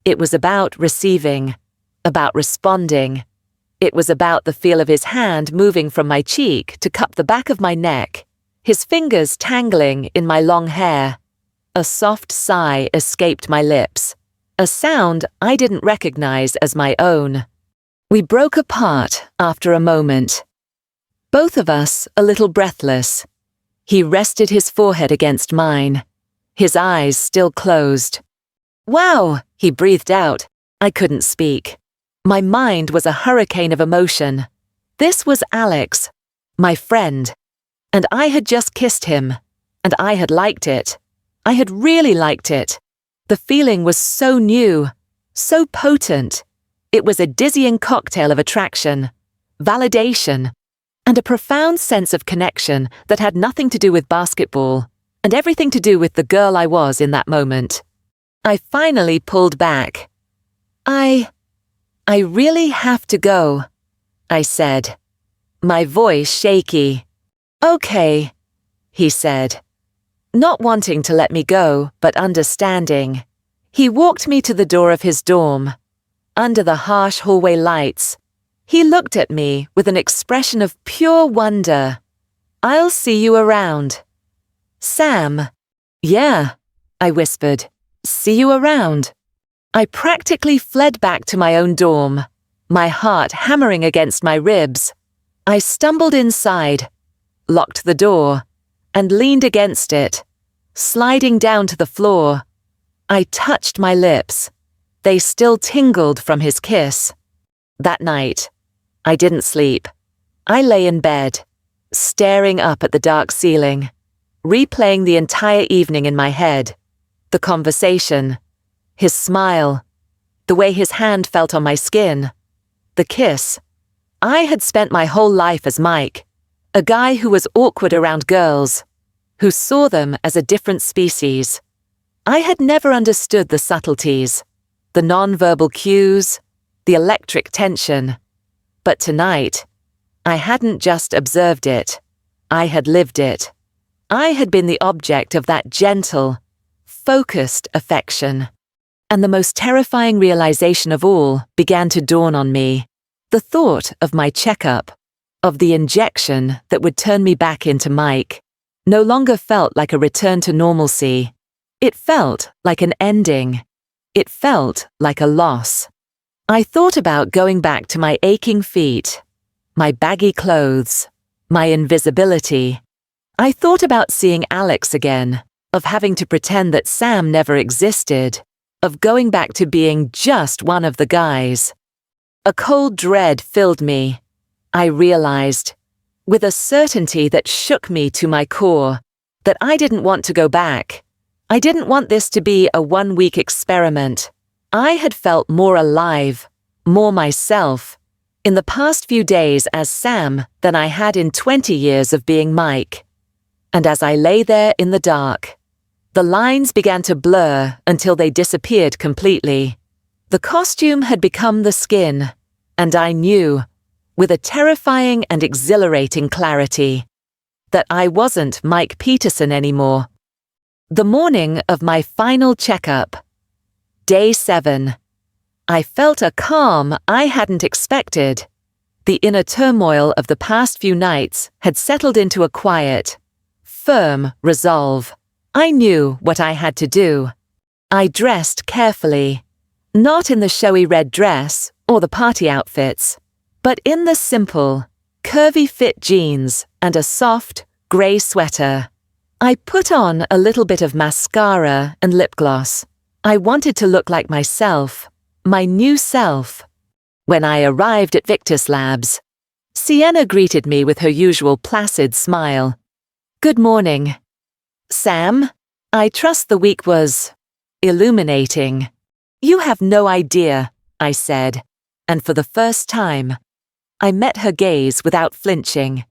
It was about receiving, about responding. It was about the feel of his hand moving from my cheek to cup the back of my neck, his fingers tangling in my long hair. A soft sigh escaped my lips, a sound I didn't recognize as my own. We broke apart after a moment. Both of us a little breathless. He rested his forehead against mine, his eyes still closed. "Wow," he breathed out. I couldn't speak. My mind was a hurricane of emotion. This was Alex, my friend, and I had just kissed him, and I had liked it. I had really liked it. The feeling was so new, so potent. It was a dizzying cocktail of attraction, validation, and a profound sense of connection that had nothing to do with basketball and everything to do with the girl I was in that moment. I finally pulled back. I really have to go, I said, my voice shaky. Okay, he said, not wanting to let me go, but understanding. He walked me to the door of his dorm. Under the harsh hallway lights, he looked at me with an expression of pure wonder. I'll see you around. Sam. Yeah, I whispered. See you around. I practically fled back to my own dorm, my heart hammering against my ribs. I stumbled inside, locked the door, and leaned against it, sliding down to the floor. I touched my lips. They still tingled from his kiss. That night, I didn't sleep. I lay in bed, staring up at the dark ceiling, replaying the entire evening in my head. The conversation, his smile, the way his hand felt on my skin, the kiss. I had spent my whole life as Mike, a guy who was awkward around girls, who saw them as a different species. I had never understood the subtleties, the non-verbal cues, the electric tension. But tonight, I hadn't just observed it. I had lived it. I had been the object of that gentle, focused affection. And the most terrifying realization of all began to dawn on me. The thought of my checkup, of the injection that would turn me back into Mike, no longer felt like a return to normalcy. It felt like an ending. It felt like a loss. I thought about going back to my aching feet, my baggy clothes, my invisibility. I thought about seeing Alex again, of having to pretend that Sam never existed, of going back to being just one of the guys. A cold dread filled me. I realized, with a certainty that shook me to my core, that I didn't want to go back. I didn't want this to be a one-week experiment. I had felt more alive, more myself, in the past few days as Sam than I had in 20 years of being Mike. And as I lay there in the dark, the lines began to blur until they disappeared completely. The costume had become the skin, and I knew, with a terrifying and exhilarating clarity, that I wasn't Mike Peterson anymore. The morning of my final checkup, Day 7, I felt a calm I hadn't expected. The inner turmoil of the past few nights had settled into a quiet, firm resolve. I knew what I had to do. I dressed carefully, not in the showy red dress or the party outfits, but in the simple, curvy-fit jeans and a soft, grey sweater. I put on a little bit of mascara and lip gloss. I wanted to look like myself, my new self. When I arrived at Victus Labs, Sienna greeted me with her usual placid smile. Good morning. Sam, I trust the week was illuminating. You have no idea, I said, and for the first time, I met her gaze without flinching.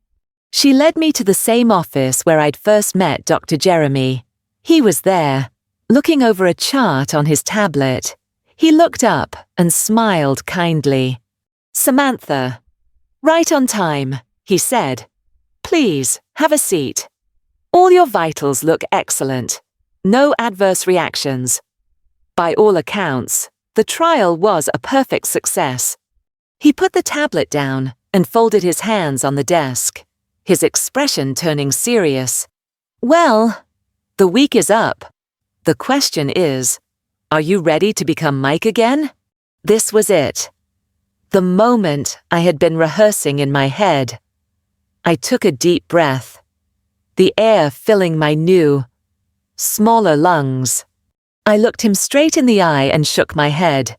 She led me to the same office where I'd first met Dr. Jeremy. He was there, looking over a chart on his tablet. He looked up and smiled kindly. Samantha, right on time, he said. Please, have a seat. All your vitals look excellent. No adverse reactions. By all accounts, the trial was a perfect success. He put the tablet down and folded his hands on the desk, his expression turning serious. Well, the week is up. The question is, are you ready to become Mike again? This was it. The moment I had been rehearsing in my head. I took a deep breath, the air filling my new, smaller lungs. I looked him straight in the eye and shook my head.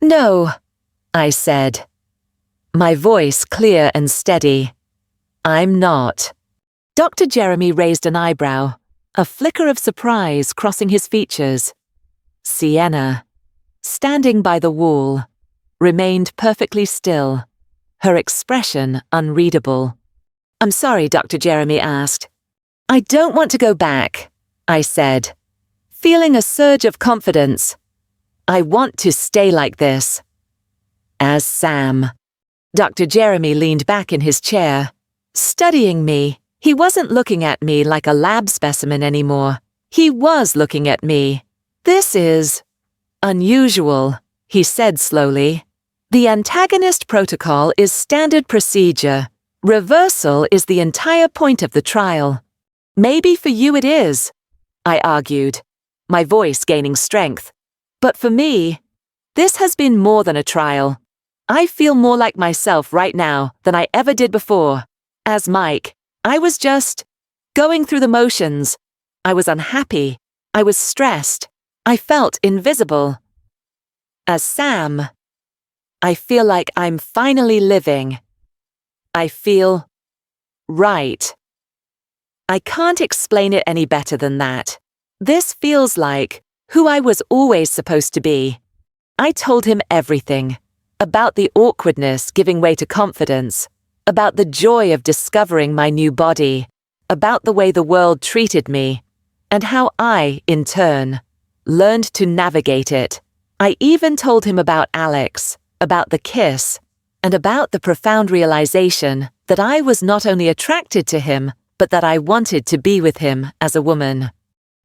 No, I said, my voice clear and steady. I'm not. Dr. Jeremy raised an eyebrow, a flicker of surprise crossing his features. Sienna, standing by the wall, remained perfectly still. her expression unreadable. "I'm sorry," Dr. Jeremy asked. "I don't want to go back," I said, feeling a surge of confidence. "I want to stay like this." As Sam. Dr. Jeremy leaned back in his chair, studying me. He wasn't looking at me like a lab specimen anymore. He was looking at me. "This is unusual," he said slowly. "The antagonist protocol is standard procedure. Reversal is the entire point of the trial." "Maybe for you it is," I argued, my voice gaining strength. "But for me, this has been more than a trial. I feel more like myself right now than I ever did before. As Mike, I was just going through the motions. I was unhappy. I was stressed. I felt invisible. As Sam, I feel like I'm finally living. I feel right. I can't explain it any better than that. This feels like who I was always supposed to be." I told him everything. About the awkwardness giving way to confidence. About the joy of discovering my new body. About the way the world treated me. And how I, in turn, learned to navigate it. I even told him about Alex, about the kiss, and about the profound realization that I was not only attracted to him, but that I wanted to be with him as a woman.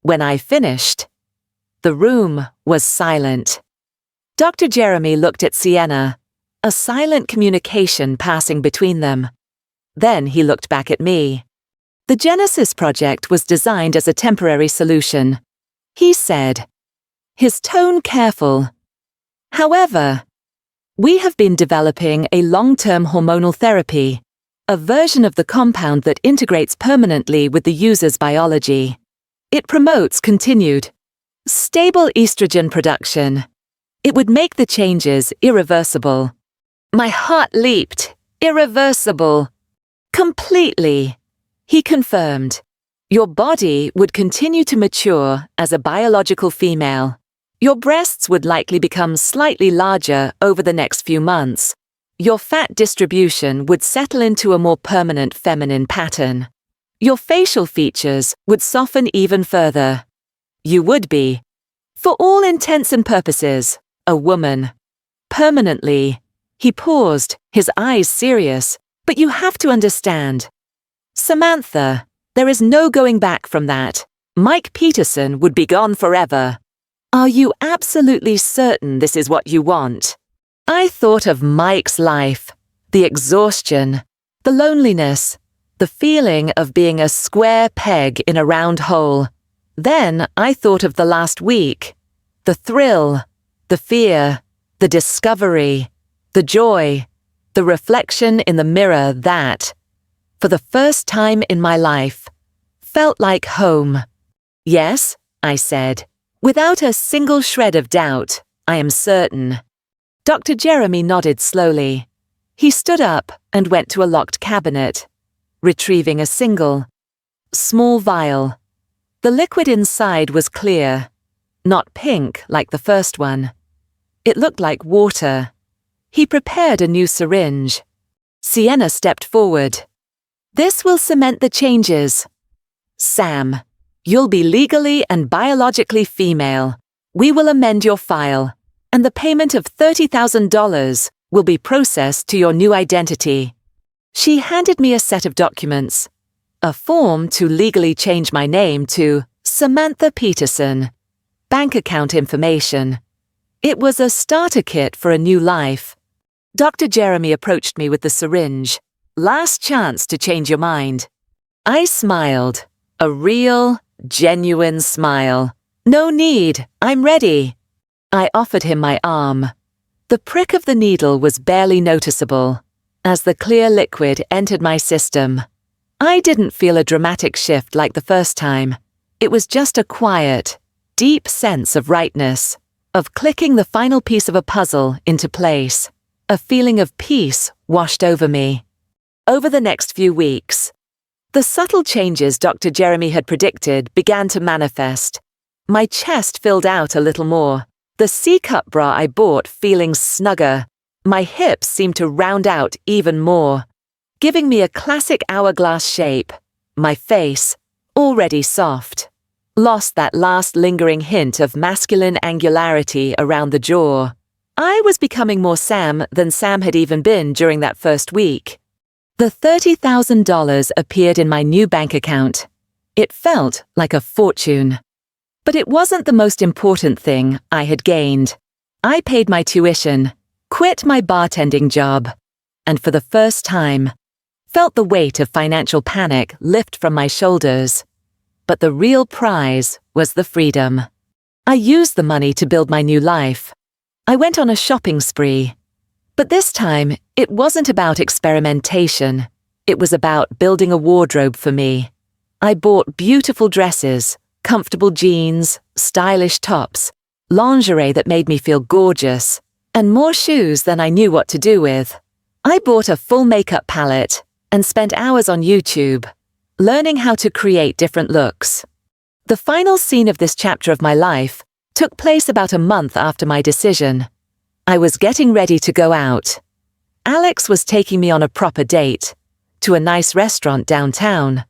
When I finished, the room was silent. Dr. Jeremy looked at Sienna, a silent communication passing between them. Then he looked back at me. "The Genesis project was designed as a temporary solution," he said, his tone careful. "However, we have been developing a long-term hormonal therapy, a version of the compound that integrates permanently with the user's biology. It promotes continued, stable estrogen production. It would make the changes irreversible." My heart leaped. "Irreversible." "Completely," he confirmed. "Your body would continue to mature as a biological female. Your breasts would likely become slightly larger over the next few months. Your fat distribution would settle into a more permanent feminine pattern. Your facial features would soften even further. You would be, for all intents and purposes, a woman. Permanently." He paused, his eyes serious. "But you have to understand. Samantha, there is no going back from that. Mike Peterson would be gone forever. Are you absolutely certain this is what you want?" I thought of Mike's life, the exhaustion, the loneliness, the feeling of being a square peg in a round hole. Then I thought of the last week, the thrill, the fear, the discovery, the joy, the reflection in the mirror that, for the first time in my life, felt like home. "Yes," I said, without a single shred of doubt, "I am certain." Dr. Jeremy nodded slowly. He stood up and went to a locked cabinet, retrieving a single, small vial. The liquid inside was clear, not pink like the first one. It looked like water. He prepared a new syringe. Sienna stepped forward. "This will cement the changes. Sam, you'll be legally and biologically female. We will amend your file, and the payment of $30,000 will be processed to your new identity." She handed me a set of documents, a form to legally change my name to Samantha Peterson, bank account information. It was a starter kit for a new life. Dr. Jeremy approached me with the syringe. "Last chance to change your mind." I smiled, a real, genuine smile. "No need, I'm ready." I offered him my arm. The prick of the needle was barely noticeable as the clear liquid entered my system. I didn't feel a dramatic shift like the first time. It was just a quiet, deep sense of rightness, of clicking the final piece of a puzzle into place. A feeling of peace washed over me. Over the next few weeks, the subtle changes Dr. Jeremy had predicted began to manifest. My chest filled out a little more, the C-cup bra I bought feeling snugger, My hips seemed to round out even more, giving me a classic hourglass shape. My face, already soft, lost that last lingering hint of masculine angularity around the jaw. I was becoming more Sam than Sam had even been during that first week. The $30,000 appeared in my new bank account. It felt like a fortune. But it wasn't the most important thing I had gained. I paid my tuition, quit my bartending job, and for the first time, felt the weight of financial panic lift from my shoulders. But the real prize was the freedom. I used the money to build my new life. I went on a shopping spree. But this time, it wasn't about experimentation. It was about building a wardrobe for me. I bought beautiful dresses, comfortable jeans, stylish tops, lingerie that made me feel gorgeous, and more shoes than I knew what to do with. I bought a full makeup palette and spent hours on YouTube, learning how to create different looks. The final scene of this chapter of my life took place about a month after my decision. I was getting ready to go out. Alex was taking me on a proper date, to a nice restaurant downtown.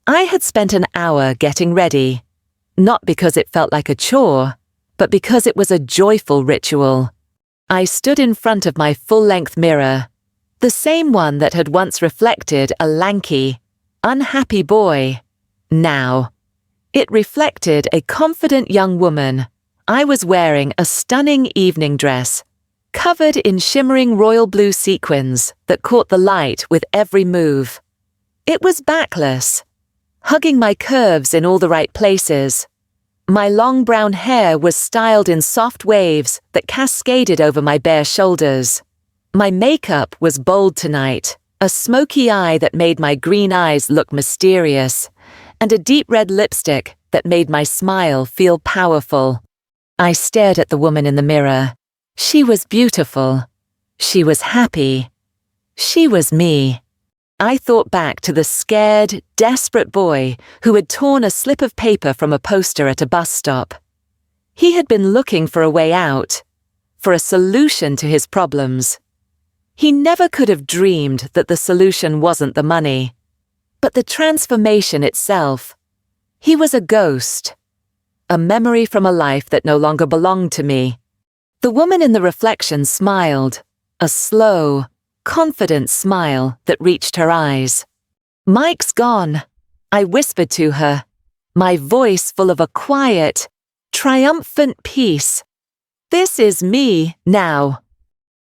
I had spent an hour getting ready, not because it felt like a chore, but because it was a joyful ritual. I stood in front of my full-length mirror, the same one that had once reflected a lanky, unhappy boy. Now, it reflected a confident young woman. I was wearing a stunning evening dress, covered in shimmering royal blue sequins that caught the light with every move. It was backless, hugging my curves in all the right places. My long brown hair was styled in soft waves that cascaded over my bare shoulders. My makeup was bold tonight, a smoky eye that made my green eyes look mysterious, and a deep red lipstick that made my smile feel powerful. I stared at the woman in the mirror. She was beautiful. She was happy. She was me. I thought back to the scared, desperate boy who had torn a slip of paper from a poster at a bus stop. He had been looking for a way out, for a solution to his problems. He never could have dreamed that the solution wasn't the money, but the transformation itself. He was a ghost, a memory from a life that no longer belonged to me. The woman in the reflection smiled, a slow, confident smile that reached her eyes. "Mike's gone," I whispered to her, my voice full of a quiet, triumphant peace. "This is me now."